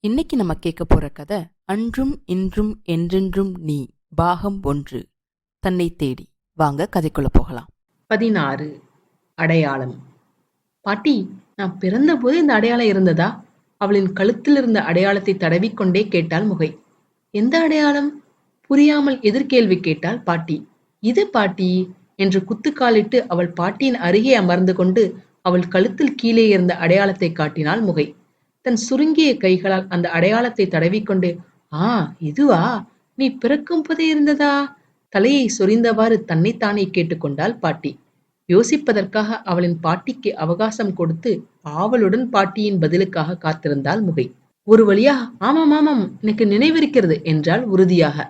இன்னைக்கு நம்ம கேட்க போற கதை அன்றும் இன்றும் என்றென்றும் நீ பாகம் 1 தன்னை தேடி. வாங்க கதைக்குள்ள போகலாம். 16. அடையாளம். பாட்டி, நான் பிறந்தபோது இந்த அடையாளம் இருந்ததா? அவளின் கழுத்தில் இருந்த அடையாளத்தை தடவிக்கொண்டே கேட்டாள் முகை. எந்த அடையாளம்? புரியாமல் எதிர்கேள்வி கேட்டாள் பாட்டி. இது பாட்டி என்று குத்துக்காலிட்டு அவள் பாட்டியின் அருகே அமர்ந்து கொண்டு அவள் கழுத்தில் கீழே இருந்த அடையாளத்தை காட்டினாள் முகை. தன் சுருங்கிய கைகளால் அந்த அடையாளத்தை தடவிக்கொண்டு, ஆ, இதுவா? நீ பிறக்கும் போதே இருந்ததா? தலையை சொரிந்தவாறு தன்னைத்தானே கேட்டுக்கொண்டாள் பாட்டி. யோசிப்பதற்காக அவளின் பாட்டிக்கு அவகாசம் கொடுத்து ஆவலுடன் பாட்டியின் பதிலுக்காக காத்திருந்தாள் முகை. ஒரு வழியா ஆமாம் ஆமாம், எனக்கு நினைவிருக்கிறது என்றாள் உறுதியாக.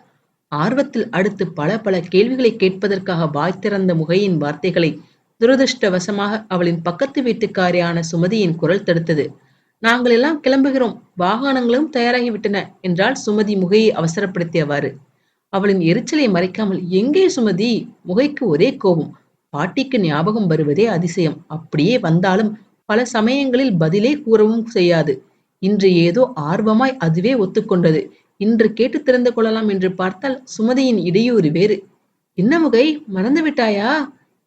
ஆர்வத்தில் அடுத்து பல பல கேள்விகளை கேட்பதற்காக வாய் திறந்த முகையின் வார்த்தைகளை துரதிருஷ்டவசமாக அவளின் பக்கத்து வீட்டுக்காரியான சுமதியின் குரல் தடுத்தது. நாங்கள் எல்லாம் கிளம்புகிறோம், வாகனங்களும் தயாராகிவிட்டன என்றாள் சுமதி முகையை அவசரப்படுத்தியவாறு. அவளின் எரிச்சலை மறைக்காமல், எங்கே சுமதி? முகைக்கு ஒரே கோபம். பாட்டிக்கு ஞாபகம் வருவதே அதிசயம். அப்படியே வந்தாலும் பல சமயங்களில் பதிலே கூறவும் செய்யாது. இன்று ஏதோ ஆர்வமாய் அதுவே ஒத்துக்கொண்டது. இன்று கேட்டு தெரிந்து கொள்ளலாம் என்று பார்த்தால் சுமதியின் இடையூறு வேறு. என்ன முகை, மறந்து விட்டாயா?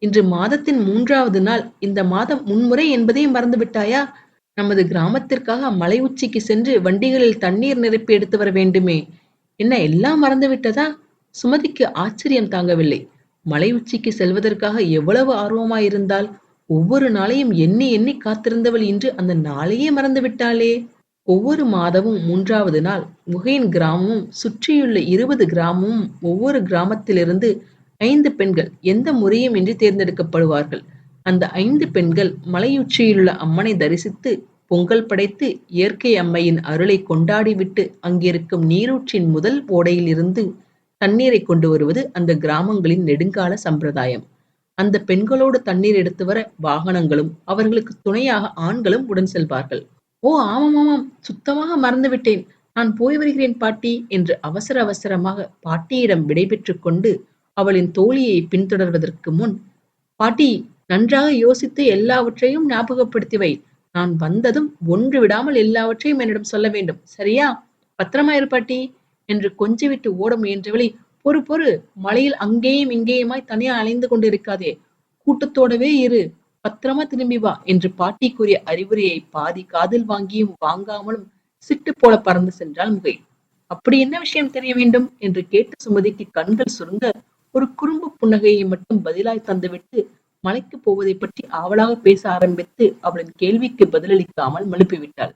இன்று மாதத்தின் 3வது நாள். இந்த மாதம் முன்முறை என்பதையும் மறந்து விட்டாயா? நமது கிராமத்திற்காக மலை உச்சிக்கு சென்று வண்டிகளில் தண்ணீர் நிரப்பி எடுத்து வர வேண்டுமே. என்ன, எல்லாம் மறந்து விட்டதா? சுமதிக்கு ஆச்சரியம் தாங்கவில்லை. மலை உச்சிக்கு செல்வதற்காக எவ்வளவு ஆர்வமாயிருந்தால் ஒவ்வொரு நாளையும் எண்ணி எண்ணி காத்திருந்தவள் இன்று அந்த நாளையே மறந்து விட்டாளே. ஒவ்வொரு மாதமும் 3வது நாள் முகையின் கிராமமும் சுற்றியுள்ள 20 கிராமமும் ஒவ்வொரு கிராமத்திலிருந்து 5 பெண்கள் எந்த முறையும் இன்றி தேர்ந்தெடுக்கப்படுவார்கள். அந்த 5 பெண்கள் மலையுச்சியிலுள்ள அம்மனை தரிசித்து பொங்கல் படைத்து இயற்கை அம்மையின் அருளை கொண்டாடிவிட்டு அங்கிருக்கும் நீரூற்றின் முதல் ஓடையில் இருந்து தண்ணீரை கொண்டு வருவது அந்த கிராமங்களின் நெடுங்கால சம்பிரதாயம். அந்த பெண்களோடு தண்ணீர் எடுத்து வர வாகனங்களும் அவர்களுக்கு துணையாக ஆண்களும் உடன் செல்வார்கள். ஓ, ஆமாம் ஆமாம், சுத்தமாக மறந்துவிட்டேன். நான் போய் வருகிறேன் பாட்டி என்று அவசர அவசரமாக பாட்டியிடம் விடைபெற்றுக் கொண்டு அவளின் தோழியை பின்தொடர்வதற்கு முன், பாட்டி, நன்றாக யோசித்து எல்லாவற்றையும் ஞாபகப்படுத்தி வை. நான் வந்ததும் ஒன்று விடாமல் எல்லாவற்றையும் என்னிடம் சொல்ல வேண்டும், சரியா? பத்திரமாயிரு பாட்டி என்று கொஞ்சிவிட்டு ஓட முயன்றவளை, பொறு பொறு, மலையில் அங்கேயும் இங்கேயுமாய் தனியா அலைந்து கொண்டிருக்காதே, கூட்டத்தோடவே இரு, பத்திரமா திரும்பி வா என்று பாட்டி கூறிய அறிவுரையை பாதி காதில் வாங்கியும் வாங்காமலும் சிட்டு போல பறந்து சென்றாள் முகை. அப்படி என்ன விஷயம் தெரிய வேண்டும் என்று கேட்டு சுமதிக்கு கண்கள் சுருங்க ஒரு குறும்பு புன்னகையை மட்டும் பதிலாய் தந்துவிட்டு மலைக்கு போவதை பற்றி ஆவலாக பேச ஆரம்பித்து அவளின் கேள்விக்கு பதிலளிக்காமல் மழுப்பிவிட்டாள்.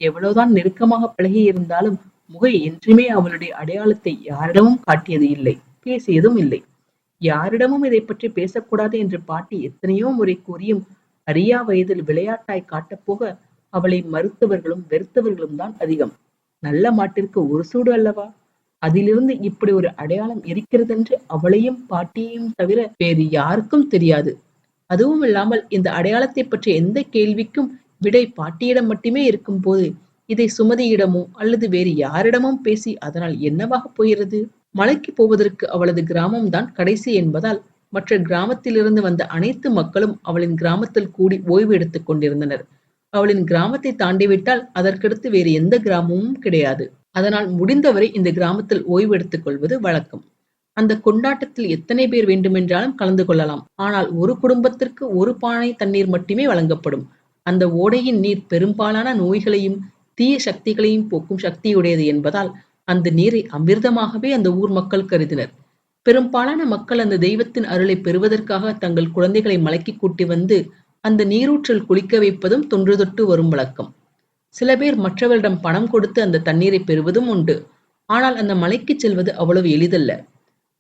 எவ்வளவுதான் நெருக்கமாக பழகி இருந்தாலும் முகை என்றுமே அவளுடைய அடையாளத்தை யாரிடமும் காட்டியது இல்லை, பேசியதும் இல்லை. யாரிடமும் இதை பற்றி பேசக்கூடாது என்று பாட்டி எத்தனையோ முறை கூறியும் அறியா வயதில் விளையாட்டாய் காட்டப்போக அவளை மறுத்தவர்களும் வெறுத்தவர்களும் தான் அதிகம். நல்ல மாட்டிற்கு ஒரு சூடு அல்லவா? அதிலிருந்து இப்படி ஒரு அடையாளம் இருக்கிறதென்று அவளையும் பாட்டியையும் தவிர வேறு யாருக்கும் தெரியாது. அதுவும் இல்லாமல் இந்த அடையாளத்தை பற்றிய எந்த கேள்விக்கும் விடை பாட்டியிடம் மட்டுமே இருக்கும் போது இதை சுமதியிடமோ அல்லது வேறு யாரிடமும் பேசி அதனால் என்னவாக போகிறது? மலைக்கு போவதற்கு அவளது கிராமம்தான் கடைசி என்பதால் மற்ற கிராமத்திலிருந்து வந்த அனைத்து மக்களும் அவளின் கிராமத்தில் கூடி ஓய்வு எடுத்துக் கொண்டிருந்தனர். அவளின் கிராமத்தை தாண்டிவிட்டால் அதற்கடுத்து வேறு எந்த கிராமமும் கிடையாது. அதனால் முடிந்தவரை இந்த கிராமத்தில் ஓய்வு எடுத்துக் கொள்வது வழக்கம். அந்த கொண்டாட்டத்தில் எத்தனை பேர் வேண்டுமென்றாலும் கலந்து கொள்ளலாம். ஆனால் ஒரு குடும்பத்திற்கு ஒரு பானை தண்ணீர் மட்டுமே வழங்கப்படும். அந்த ஓடையின் நீர் பெரும்பாலான நோய்களையும் தீய சக்திகளையும் போக்கும் சக்தியுடையது என்பதால் அந்த நீரை அமிர்தமாகவே அந்த ஊர் மக்கள் கருதினர். பெரும்பாலான மக்கள் அந்த தெய்வத்தின் அருளை பெறுவதற்காக தங்கள் குழந்தைகளை மலைக்கு கூட்டி வந்து அந்த நீரூற்றில் குளிக்க வைப்பதும் தொன்று தொட்டு வரும் வழக்கம். சில பேர் மற்றவரிடம் பணம் கொடுத்து அந்த தண்ணீரை பெறுவதும் உண்டு. ஆனால் அந்த மலைக்கு செல்வது அவ்வளவு எளிதல்ல.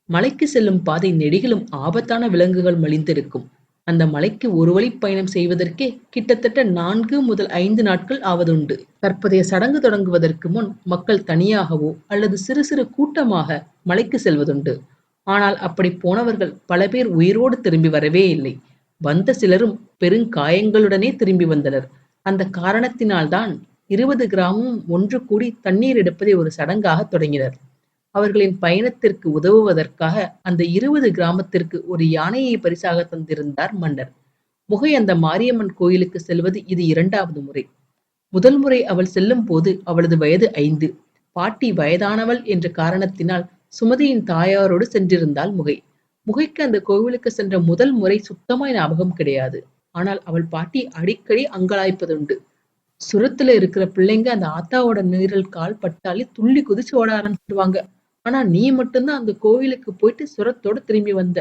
மலைக்கு செல்லும் பாதை நெடுகிலும் ஆபத்தான விலங்குகள் மலிந்திருக்கும். அந்த மலைக்கு ஒரு வழி பயணம் செய்வதற்கே கிட்டத்தட்ட 4 முதல் 5 நாட்கள் ஆவதுண்டு. தற்போதைய சடங்கு தொடங்குவதற்கு முன் மக்கள் தனியாகவோ அல்லது சிறு சிறு கூட்டமாக மலைக்கு செல்வதுண்டு. ஆனால் அப்படி போனவர்கள் பல பேர் உயிரோடு திரும்பி வரவே இல்லை. வந்த சிலரும் பெருங்காயங்களுடனே திரும்பி வந்தனர். அந்த காரணத்தினால்தான் 20 கிராமமும் ஒன்று கூடி தண்ணீர் எடுப்பதை ஒரு சடங்காக தொடங்கினர். அவர்களின் பயணத்திற்கு உதவுவதற்காக அந்த 20 கிராமத்திற்கு ஒரு யானையை பரிசாக தந்திருந்தார் மன்னர். முகை அந்த மாரியம்மன் கோயிலுக்கு செல்வது இது 2வது முறை. முதல் முறை அவள் செல்லும் போது அவளது வயது 5. பாட்டி வயதானவள் என்ற காரணத்தினால் சுமதியின் தாயாரோடு சென்றிருந்தாள் முகை. முகைக்கு அந்த கோவிலுக்கு சென்ற முதல் முறை சுத்தமாய் ஞாபகம் கிடையாது. ஆனால் அவள் பாட்டி அடிக்கடி அங்கலாய்ப்பதுண்டு. சுரத்துல இருக்கிற பிள்ளைங்க அந்த ஆத்தாவோட நீரல் கால் பட்டாலே துள்ளி குதிச்சு ஓட ஆரம்பிச்சிடுவாங்க. ஆனா நீ மட்டும்தான் அந்த கோவிலுக்கு போயிட்டு சுரத்தோட திரும்பி வந்த.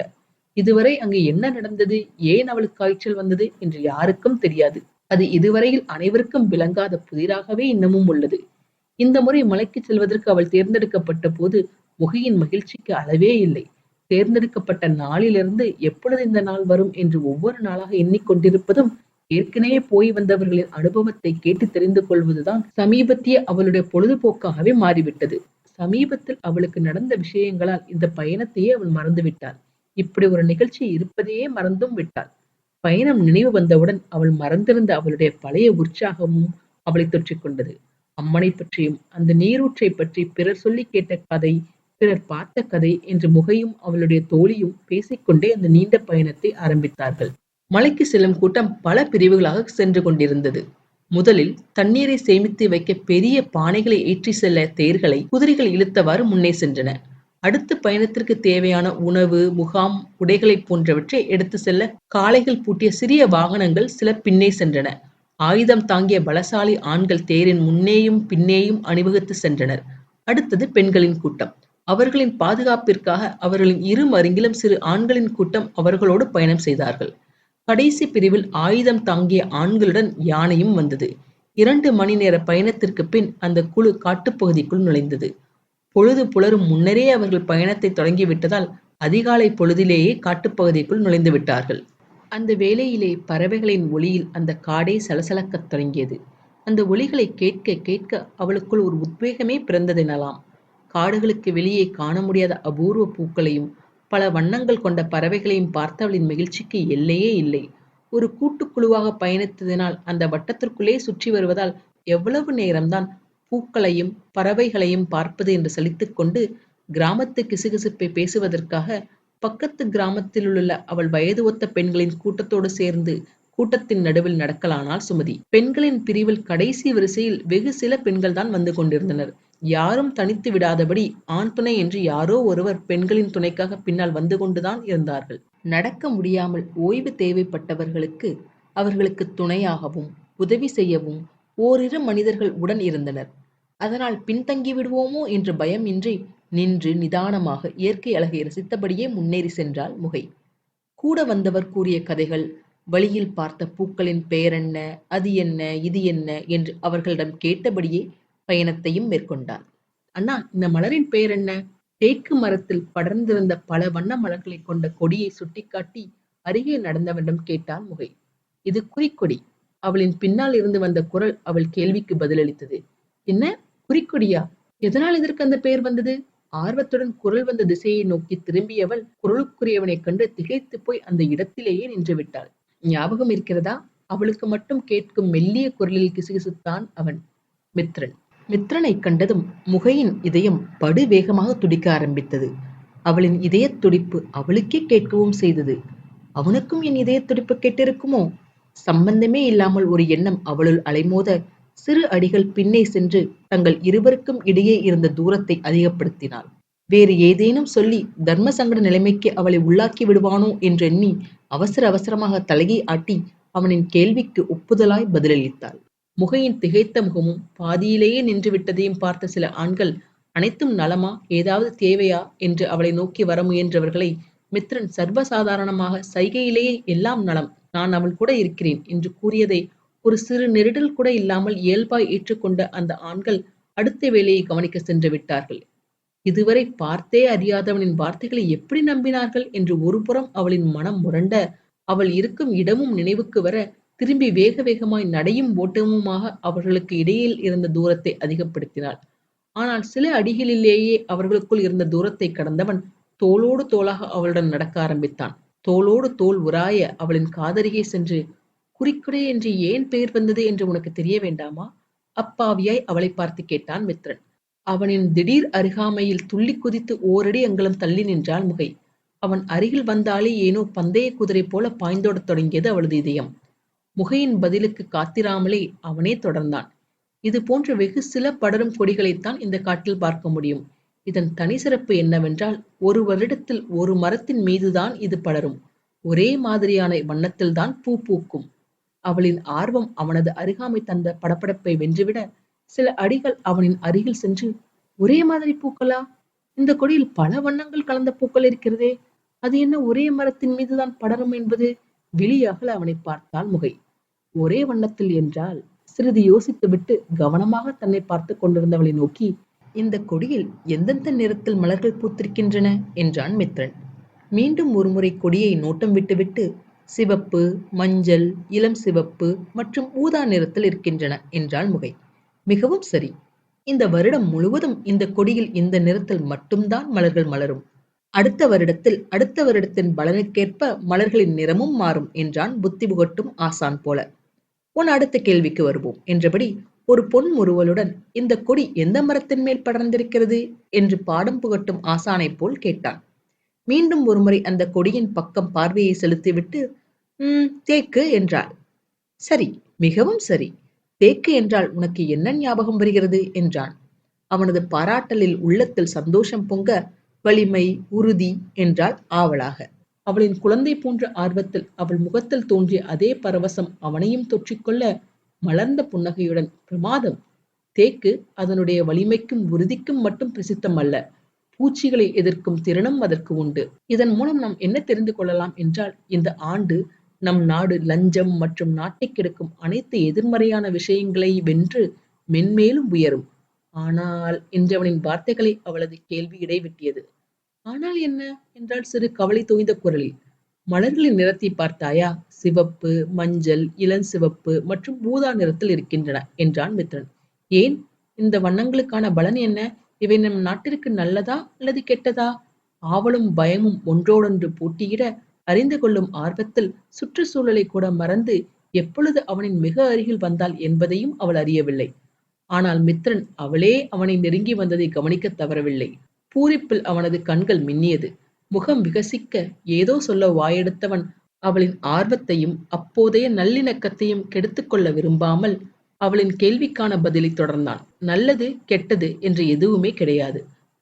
இதுவரை அங்கு என்ன நடந்தது, ஏன் அவளுக்கு காய்ச்சல் வந்தது என்று யாருக்கும் தெரியாது. அது இதுவரையில் அனைவருக்கும் விளங்காத புதிராகவே இன்னமும் உள்ளது. இந்த முறை மலைக்கு செல்வதற்கு அவள் தேர்ந்தெடுக்கப்பட்ட போது முகையின் மகிழ்ச்சிக்கு அளவே இல்லை. தேர்ந்தெடுக்கப்பட்ட நாளிலிருந்து எப்பொழுது இந்த நாள் வரும் என்று ஒவ்வொரு நாளாக எண்ணிக்கொண்டிருப்பதும், ஏற்கனவே போய் வந்தவர்களின் அனுபவத்தை கேட்டு தெரிந்து கொள்வதுதான் சமீபத்திய அவளுடைய பொழுதுபோக்காகவே மாறிவிட்டது. சமீபத்தில் அவளுக்கு நடந்த விஷயங்களால் இந்த பயணத்தையே அவள் மறந்துவிட்டாள். இப்படி ஒரு நிகழ்ச்சி இருப்பதையே மறந்தும் விட்டாள். பயணம் நினைவு வந்தவுடன் அவள் மறந்திருந்த அவளுடைய பழைய உற்சாகமும் அவளை தொற்றிக் கொண்டது. அம்மனை பற்றியும் அந்த நீரூற்றை பற்றி பிறர் சொல்லி கேட்ட கதை, பிறர் பார்த்த கதை என்று முகையும் அவளுடைய தோழியும் பேசிக்கொண்டே அந்த நீண்ட பயணத்தை ஆரம்பித்தார்கள். மலைக்கு செல்லும் கூட்டம் பல பிரிவுகளாக சென்று கொண்டிருந்தது. முதலில் தண்ணீரை சேமித்து வைக்க பெரிய பானைகளை ஏற்றி செல்ல தேர்களை குதிரைகள் இழுத்தவாறு முன்னே சென்றன. அடுத்து பயணத்திற்கு தேவையான உணவு, முகாம், உடைகளை போன்றவற்றை எடுத்து செல்ல காளைகள் பூட்டிய சிறிய வாகனங்கள் சில பின்னே சென்றன. ஆயுதம் தாங்கிய பலசாலி ஆண்கள் தேரின் முன்னேயும் பின்னேயும் அணிவகுத்து சென்றனர். அடுத்தது பெண்களின் கூட்டம். அவர்களின் பாதுகாப்பிற்காக அவர்களின் இரு மருங்கிலும் சிறு ஆண்களின் கூட்டம் அவர்களோடு பயணம் செய்தார்கள். கடைசி பிரிவில் ஆயுதம் தாங்கிய ஆண்களுடன் யானையும் வந்தது. 2 மணி நேர பயணத்திற்கு பின் அந்த குழு காட்டுப்பகுதிக்குள் நுழைந்தது. பொழுது புலரும் முன்னரே அவர்கள் பயணத்தை தொடங்கிவிட்டதால் அதிகாலை பொழுதிலேயே காட்டுப்பகுதிக்குள் நுழைந்து விட்டார்கள். அந்த வேளையிலே பறவைகளின் ஒலியில் அந்த காடே சலசலக்கத் தொடங்கியது. அந்த ஒலிகளை கேட்க கேட்க அவளுக்குள் ஒரு உத்வேகமே பிறந்ததெனலாம். காடுகளுக்கு வெளியே காண முடியாத அபூர்வ பூக்களையும் பல வண்ணங்கள் கொண்ட பறவைகளையும் பார்த்தவளின் மகிழ்ச்சிக்கு எல்லையே இல்லை. ஒரு கூட்டுக்குழுவாக பயணித்ததினால் அந்த வட்டத்திற்குள்ளே சுற்றி வருவதால் எவ்வளவு நேரம்தான் பூக்களையும் பறவைகளையும் பார்ப்பது என்று சலித்துக்கொண்டு கிராமத்து கிசுகிசுப்பை பேசுவதற்காக பக்கத்து கிராமத்திலுள்ள அவள் வயது ஒத்த பெண்களின் கூட்டத்தோடு சேர்ந்து கூட்டத்தின் நடுவில் நடக்கலானாள் சுமதி. பெண்களின் பிரிவில் கடைசி வரிசையில் வெகு சில பெண்கள் தான் வந்து கொண்டிருந்தனர். யாரும் தனித்து விடாதபடி ஆண் துணை என்று யாரோ ஒருவர் பெண்களின் துணைக்காக பின்னால் வந்து கொண்டுதான் இருந்தார்கள். நடக்க முடியாமல் ஓய்வு தேவைப்பட்டவர்களுக்கு அவர்களுக்கு துணையாகவும் உதவி செய்யவும் ஓரிரு மனிதர்கள் உடன் இருந்தனர். அதனால் பின்தங்கி விடுவோமோ என்ற பயம் இன்றி நின்று நிதானமாக இயற்கை அழகை ரசித்தபடியே முன்னேறி சென்றாள் முகை. கூட வந்தவர் கூறிய கதைகள், வழியில் பார்த்த பூக்களின் பெயரென்ன, அது என்ன, இது என்ன என்று அவர்களிடம் கேட்டபடியே பயணத்தையும் மேற்கொண்டாள். அண்ணா, இந்த மலரின் பெயர் என்ன? தேக்கு மரத்தில் படர்ந்திருந்த பல வண்ண மலர்களை கொண்ட கொடியை சுட்டிக்காட்டி அருகே நடந்தவனிடம் கேட்டாள் முகை. இது குறிக்கொடி. அவளின் பின்னால் இருந்து வந்த குரல் அவள் கேள்விக்கு பதிலளித்தது. என்ன, குறிக்கொடியா? எதனால் இதற்கு அந்த பெயர் வந்தது? ஆர்வத்துடன் குரல் வந்த திசையை நோக்கி திரும்பியவள் குரலுக்குரியவனைக் கண்டு திகைத்து போய் அந்த இடத்திலேயே நின்று விட்டாள். ஞாபகம் இருக்கிறதா? அவளுக்கு மட்டும் கேட்கும் மெல்லிய குரலில் கிசுகிசுத்தான் அவன். மித்ரன். மித்ரனை கண்டதும் முகையின் இதயம் படு வேகமாக துடிக்க ஆரம்பித்தது. அவளின் இதய துடிப்பு அவளுக்கே கேட்கவும் செய்தது. அவனுக்கும் என் இதய துடிப்பு கேட்டிருக்குமோ? சம்பந்தமே இல்லாமல் ஒரு எண்ணம் அவளுள் அலைமோத சிறு அடிகள் பின்னே சென்று தங்கள் இருவருக்கும் இடையே இருந்த தூரத்தை அதிகப்படுத்தினாள். வேறு ஏதேனும் சொல்லி தர்ம சங்கட நிலைமைக்கு அவளை உள்ளாக்கி விடுவானோ என்றெண்ணி அவசர அவசரமாக தலையை ஆட்டி அவனின் கேள்விக்கு ஒப்புதலாய் பதிலளித்தாள். முகையின் திகைத்த முகமும் பாதியிலேயே நின்று விட்டதையும் பார்த்த சில ஆண்கள், அனைத்தும் நலமா, ஏதாவது தேவையா என்று அவளை நோக்கி வர முயன்றவர்களை மித்ரன் சர்வசாதாரணமாக சைகையிலேயே எல்லாம் நலம், நான் அவள் கூட இருக்கிறேன் என்று கூறியதை ஒரு சிறு நெருடல் கூட இல்லாமல் இயல்பாய் ஏற்றுக்கொண்ட அந்த ஆண்கள் அடுத்த வேலையை கவனிக்க சென்று விட்டார்கள். இதுவரை பார்த்தே அறியாதவனின் வார்த்தைகளை எப்படி நம்பினார்கள் என்று ஒருபுறம் அவளின் மனம் முரண்ட, அவள் இருக்கும் இடமும் நினைவுக்கு வர திரும்பி வேக வேகமாய் நடையும் ஓட்டமுமாக அவர்களுக்கு இடையில் இருந்த தூரத்தை அதிகப்படுத்தினாள். ஆனால் சில அடிகளிலேயே அவர்களுக்குள் இருந்த தூரத்தை கடந்தவன் தோளோடு தோளாக அவளுடன் நடக்க ஆரம்பித்தான். தோளோடு தோள் உராய அவளின் காதருகே சென்று, குறிக்குடை என்று ஏன் பெயர் வந்தது என்று உனக்கு தெரிய வேண்டாமா? அப்பாவியாய் அவளை பார்த்து கேட்டான் மித்ரன். அவனின் திடீர் அருகாமையில் துள்ளி குதித்து ஓரடி அங்கலம் தள்ளி நின்றாள் முகை. அவன் அருகில் வந்தாலே ஏனோ பந்தய குதிரை போல பாய்ந்தோடத் தொடங்கியது அவளது இதயம். முகையின் பதிலுக்கு காத்திராமலே அவனே தொடர்ந்தான். இது போன்ற வெகு சில படரும் கொடிகளைத்தான் இந்த காட்டில் பார்க்க முடியும். இதன் தனி சிறப்பு என்னவென்றால், ஒரு வருடத்தில் ஒரு மரத்தின் மீதுதான் இது படரும். ஒரே மாதிரியான வண்ணத்தில்தான் பூ பூக்கும். அவளின் ஆர்வம் அவனது அருகாமை தந்த படபடப்பை வென்றுவிட, சில அடிகள் அவனின் அருகில் சென்று, ஒரே மாதிரி பூக்களா? இந்த கொடியில் பல வண்ணங்கள் கலந்த பூக்கள் இருக்கிறதே, அது என்ன ஒரே மரத்தின் மீதுதான் படரும் என்பது? விழியாக அவனை பார்த்தாள் முகை. ஒரே வண்ணத்தில் என்றால், சிறிது யோசித்துவிட்டு கவனமாக தன்னை பார்த்து கொண்டிருந்தவளை நோக்கி, இந்த கொடியில் எந்தெந்த நிறத்தில் மலர்கள் பூத்திருக்கின்றன என்றான் மித்ரன். மீண்டும் ஒருமுறை கொடியை நோட்டம் விட்டுவிட்டு, சிவப்பு, மஞ்சள், இளம் சிவப்பு மற்றும் ஊதா நிறத்தில் இருக்கின்றன என்றாள் முகை. மிகவும் சரி. இந்த வருடம் முழுவதும் இந்த கொடியில் இந்த நிறத்தில் மட்டும்தான் மலர்கள் மலரும். அடுத்த வருடத்தின் பலனுக்கேற்ப மலர்களின் நிறமும் மாறும் என்றான் புத்தி புகட்டும் ஆசான் போல. உன் அடுத்த கேள்விக்கு வருவோம் என்றபடி ஒரு பொன் முறுவலுடன் இந்த கொடி எந்த மரத்தின் மேல் படர்ந்திருக்கிறது என்று பாடம் புகட்டும் ஆசானைப் போல் கேட்டான். மீண்டும் ஒருமுறை அந்த கொடியின் பக்கம் பார்வையை செலுத்திவிட்டு, தேக்கு என்றாள். சரி, மிகவும் சரி. தேக்கு என்றால் உனக்கு என்ன ஞாபகம் வருகிறது என்றான். அவனது பாராட்டலில் உள்ளத்தில் சந்தோஷம் பொங்க, வலிமை, உறுதி என்றாள் ஆவலாக. அவளின் குழந்தை போன்ற ஆர்வத்தில் அவள் முகத்தில் தோன்றிய அதே பரவசம் அவனையும் தொற்றிக்கொள்ள, மலர்ந்த புன்னகையுடன், பிரமாதம். தேக்கு அதனுடைய வலிமைக்கும் உறுதிக்கும் மட்டும் பிரசித்தம் அல்ல, பூச்சிகளை எதிர்க்கும் திறனும் அதற்கு உண்டு. இதன் மூலம் நாம் என்ன தெரிந்து கொள்ளலாம் என்றால், இந்த ஆண்டு நம் நாடு லஞ்சம் மற்றும் நாட்டை கெடுக்கும் அனைத்து எதிர்மறையான விஷயங்களை வென்று மென்மேலும் உயரும். ஆனால் என்றவனின் வார்த்தைகளை அவளது கேள்வி இடைவெட்டியது. ஆனால் என்ன என்றால் சிறு கவலை தோய்ந்த குரலில். மலர்களின் நிறத்தை பார்த்தாயா? சிவப்பு, மஞ்சள், இளஞ்சிவப்பு மற்றும் ஊதா நிறத்தில் இருக்கின்றன என்றான் மித்ரன். ஏன்? இந்த வண்ணங்களுக்கான பலன் என்ன? இவை நம் நாட்டிற்கு நல்லதா அல்லது கெட்டதா? ஆவலும் பயமும் ஒன்றோடொன்று போட்டியிட, அறிந்து கொள்ளும் ஆர்வத்தில் சுற்றுச்சூழலை கூட மறந்து எப்பொழுது அவனின் மிக அருகில் வந்தாள் என்பதையும் அவள் அறியவில்லை. ஆனால் மித்ரன் அவளே அவனை நெருங்கி வந்ததை கவனிக்க தவறவில்லை. பூரிப்பில் அவனது கண்கள் மின்னியது. முகம் விகசிக்க ஏதோ சொல்ல வாயெடுத்தவன் அவளின் ஆர்வத்தையும் அப்போதைய நல்லிணக்கத்தையும் கெடுத்துக் கொள்ள விரும்பாமல் அவளின் கேள்விக்கான பதிலை தொடர்ந்தான். நல்லது கெட்டது என்று எதுவுமே கிடையாது.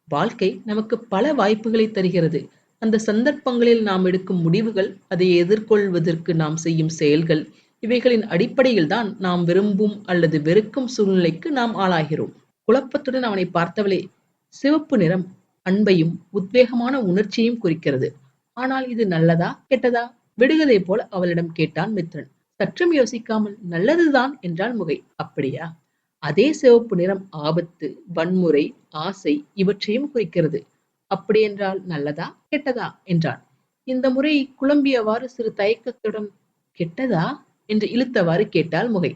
வாழ்க்கை நமக்கு பல வாய்ப்புகளை தருகிறது. அந்த சந்தர்ப்பங்களில் நாம் எடுக்கும் முடிவுகள், அதை எதிர்கொள்வதற்கு நாம் செய்யும் செயல்கள், இவைகளின் அடிப்படையில் தான் நாம் விரும்பும் அல்லது வெறுக்கும் சூழ்நிலைக்கு நாம் ஆளாகிறோம். குழப்பத்துடன் அவனை பார்த்தவளே, சிவப்பு நிறம் அன்பையும் உத்வேகமான உணர்ச்சியையும் குறிக்கிறது. ஆனால் இது நல்லதா கெட்டதா? விடுகதை போல அவளிடம் கேட்டான் மித்ரன். சற்றும் யோசிக்காமல் நல்லதுதான் என்றாள் முகை. அப்படியா? அதே சிவப்பு நிறம் ஆபத்து, வன்முறை, ஆசை இவற்றையும் குறிக்கிறது. அப்படியென்றால் நல்லதா கெட்டதா என்றான். இந்த முறை குழம்பியவாறு சிறு தயக்கத்துடன், கெட்டதா என்று இழுத்தவாறு கேட்டாள் முகை.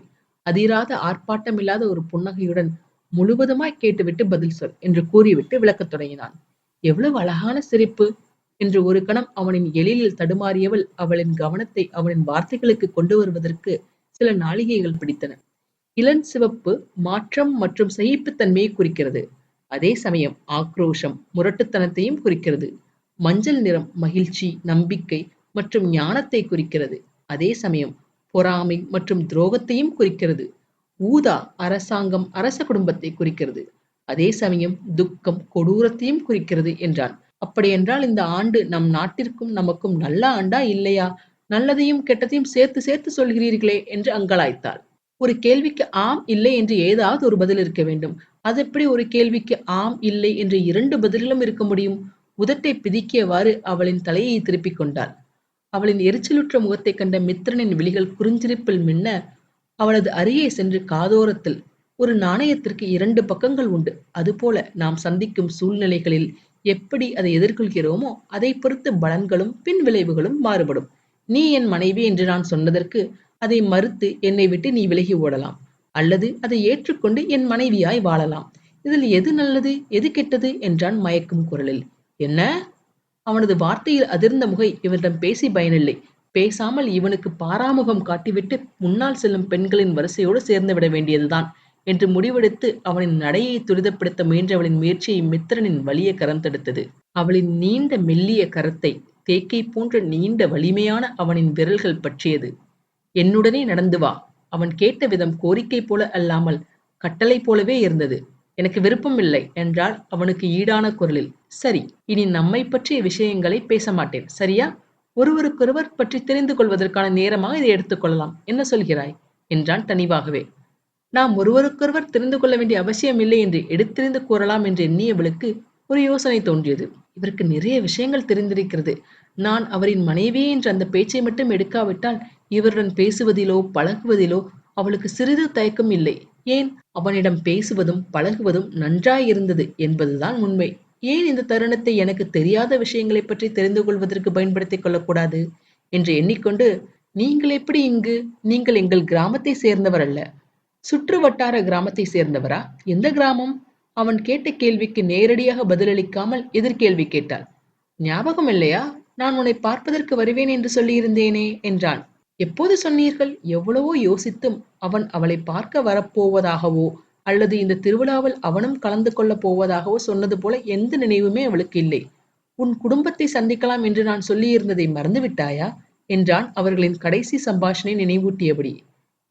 அதிராத ஆர்ப்பாட்டமில்லாத ஒரு புன்னகையுடன், முழுவதுமாய் கேட்டுவிட்டு பதில் சொல் என்று கூறிவிட்டு விளக்கத் தொடங்கினான். எவ்வளவு அழகான சிரிப்பு என்று ஒரு கணம் அவனின் எழிலில் தடுமாறியவள் அவளின் கவனத்தை அவனின் வார்த்தைகளுக்கு கொண்டு வருவதற்கு சில நாளிகைகள் பிடித்தன. இளஞ்சிவப்பு மாற்றம் மற்றும் சகிப்புத்தன்மையை குறிக்கிறது. அதே சமயம் ஆக்ரோஷம், முரட்டுத்தனத்தையும் குறிக்கிறது. மஞ்சள் நிறம் மகிழ்ச்சி, நம்பிக்கை மற்றும் ஞானத்தை குறிக்கிறது. அதே சமயம் பொறாமை மற்றும் துரோகத்தையும் குறிக்கிறது. ஊதா அரசாங்கம், அரச குடும்பத்தை குறிக்கிறது. அதே சமயம் துக்கம், கொடூரத்தையும் குறிக்கிறது என்றான். அப்படியென்றால் இந்த ஆண்டு நம் நாட்டிற்கும் நமக்கும் நல்ல ஆண்டா இல்லையா? நல்லதையும் கெட்டதையும் சேர்த்து சேர்த்து சொல்கிறீர்களே என்று அங்கலாய்த்தாள். ஒரு கேள்விக்கு ஆம் இல்லை என்று ஏதாவது ஒரு பதில் இருக்க வேண்டும். அது எப்படி ஒரு கேள்விக்கு ஆம் இல்லை என்று 2 பதில்களும் இருக்க முடியும்? உதட்டை பிதுக்கியவாறு அவளின் தலையை திருப்பிக் கொண்டாள். அவளின் எரிச்சலுற்ற முகத்தை கண்ட மித்ரனின் விழிகள் குறிஞ்சிரிப்பில் மின்ன, அவளது அருகே சென்று காதோரத்தில், ஒரு நாணயத்திற்கு 2 பக்கங்கள் உண்டு. அதுபோல நாம் சந்திக்கும் சூழ்நிலைகளில் எப்படி அதை எதிர்கொள்கிறோமோ அதை பொறுத்து பலன்களும் பின் விளைவுகளும் மாறுபடும். நீ என் மனைவி என்று நான் சொன்னதற்கு அதை மறுத்து என்னை விட்டு நீ விலகி ஓடலாம். அல்லது அதை ஏற்றுக்கொண்டு என் மனைவியாய் வாழலாம். இதில் எது நல்லது எது கெட்டது என்றான் மயக்கும் குரலில். என்ன? அவனது வார்த்தையில் அதிர்ந்த முகை இவனிடம் பேசி பயனில்லை. பேசாமல் இவனுக்கு பாராமுகம் காட்டிவிட்டு முன்னால் செல்லும் பெண்களின் வரிசையோடு சேர்ந்து விட வேண்டியதுதான் என்று முடிவெடுத்து அவனின் நடையை துரிதப்படுத்த முயன்றவளின் முயற்சியை மித்திரனின் வலிய கரம் தடுத்தது. அவளின் நீண்ட மெல்லிய கரத்தை தேக்கை போன்ற நீண்ட வலிமையான அவனின் விரல்கள் பற்றியது. என்னுடனே நடந்து வா. அவன் கேட்ட விதம் கோரிக்கை போல அல்லாமல் கட்டளை போலவே இருந்தது. எனக்கு விருப்பமில்லை என்றாள் அவனுக்கு ஈடான குரலில். சரி, இனி நம்மை பற்றிய விஷயங்களை பேச மாட்டேன், சரியா? ஒருவருக்கொருவர் பற்றி தெரிந்து கொள்வதற்கான நேரமாக இதை எடுத்துக்கொள்ளலாம். என்ன சொல்கிறாய் என்றான் தனிவாகவே. நாம் ஒருவருக்கொருவர் தெரிந்து கொள்ள வேண்டிய அவசியம் இல்லை என்று எடுத்தெறிந்து கூறலாம் என்று எண்ணியவளுக்கு ஒரு யோசனை தோன்றியது. இவருக்கு நிறைய விஷயங்கள் தெரிந்திருக்கிறது. நான் அவரின் மனைவி என்ற அந்த பேச்சை மட்டும் எடுக்காவிட்டால் இவருடன் பேசுவதிலோ பழகுவதிலோ அவளுக்கு சிறிது தயக்கம் இல்லை. ஏன், அவனிடம் பேசுவதும் பழகுவதும் நன்றாயிருந்தது என்பதுதான் உண்மை. ஏன் இந்த தருணத்தை எனக்கு தெரியாத விஷயங்களை பற்றி தெரிந்து கொள்வதற்கு பயன்படுத்திக் கொள்ளக்கூடாது என்று எண்ணிக்கொண்டு, நீங்கள் எப்படி இங்கு? நீங்கள் எங்கள் கிராமத்தை சேர்ந்தவர் அல்ல. சுற்று வட்டார கிராமத்தை சேர்ந்தவரா? எந்த கிராமம்? அவன் கேட்ட கேள்விக்கு நேரடியாக பதிலளிக்காமல் எதிர்கேள்வி கேட்டாள். ஞாபகம் இல்லையா? நான் உன்னை பார்ப்பதற்கு வருவேன் என்று சொல்லியிருந்தேனே என்றான். எப்போது சொன்னீர்கள்? எவ்வளவோ யோசித்தும் அவன் அவளை பார்க்க வரப்போவதாகவோ அல்லது இந்த திருவிழாவில் அவனும் கலந்து கொள்ளப் போவதாகவோ சொன்னது போல எந்த நினைவுமே அவளுக்கு இல்லை. உன் குடும்பத்தை சந்திக்கலாம் என்று நான் சொல்லியிருந்ததை மறந்துவிட்டாயா என்றான் அவர்களின் கடைசி சம்பாஷணை நினைவூட்டியபடி.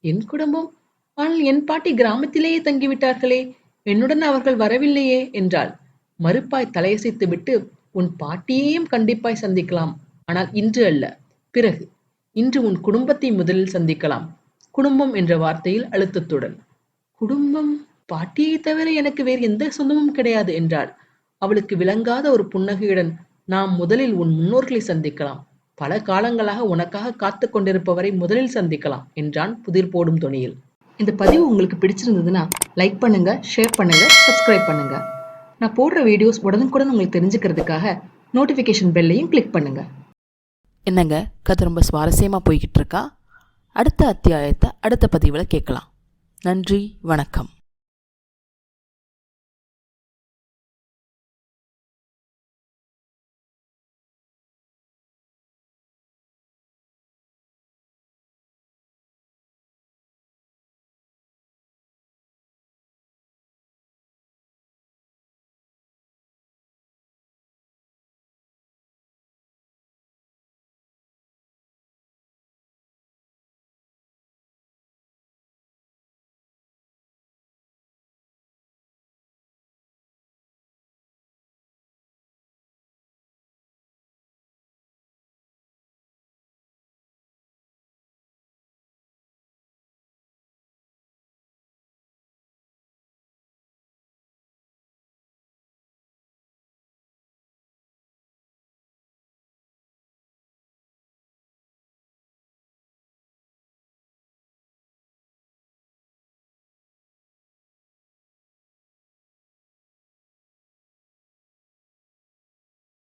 என் குடும்பம்? ஆனால் என் பாட்டி கிராமத்திலேயே தங்கிவிட்டார்களே, என்னுடன் அவர்கள் வரவில்லையே என்றாள். மறுப்பாய் தலையசைத்து விட்டு, உன் பாட்டியையும் கண்டிப்பாய் சந்திக்கலாம், ஆனால் இன்று அல்ல, பிறகு. இன்று உன் குடும்பத்தை முதலில் சந்திக்கலாம். குடும்பம் என்ற வார்த்தையில் அழுத்தத்துடன். குடும்பம்? பாட்டியை தவிர எனக்கு வேறு எந்த சொந்தமும் கிடையாது என்றாள். அவளுக்கு விளங்காத ஒரு புன்னகையுடன், நாம் முதலில் உன் முன்னோர்களை சந்திக்கலாம். பல காலங்களாக உனக்காக காத்து கொண்டிருப்பவரை முதலில் சந்திக்கலாம் என்றான் புதிர் போடும் தொனியில். இந்த பதிவு உங்களுக்கு பிடிச்சிருந்ததுன்னா லைக் பண்ணுங்க, ஷேர் பண்ணுங்க, சப்ஸ்கிரைப் பண்ணுங்க. நான் போடுற வீடியோஸ் உடனுக்குடன் உங்களுக்கு தெரிஞ்சுக்கிறதுக்காக நோட்டிஃபிகேஷன் பெல்லையும் கிளிக் பண்ணுங்க. என்னங்க, கதை ரொம்ப சுவாரஸ்யமாக போய்கிட்டு இருக்கா? அடுத்த அத்தியாயத்தை அடுத்த பதிவில் கேட்கலாம். நன்றி, வணக்கம்.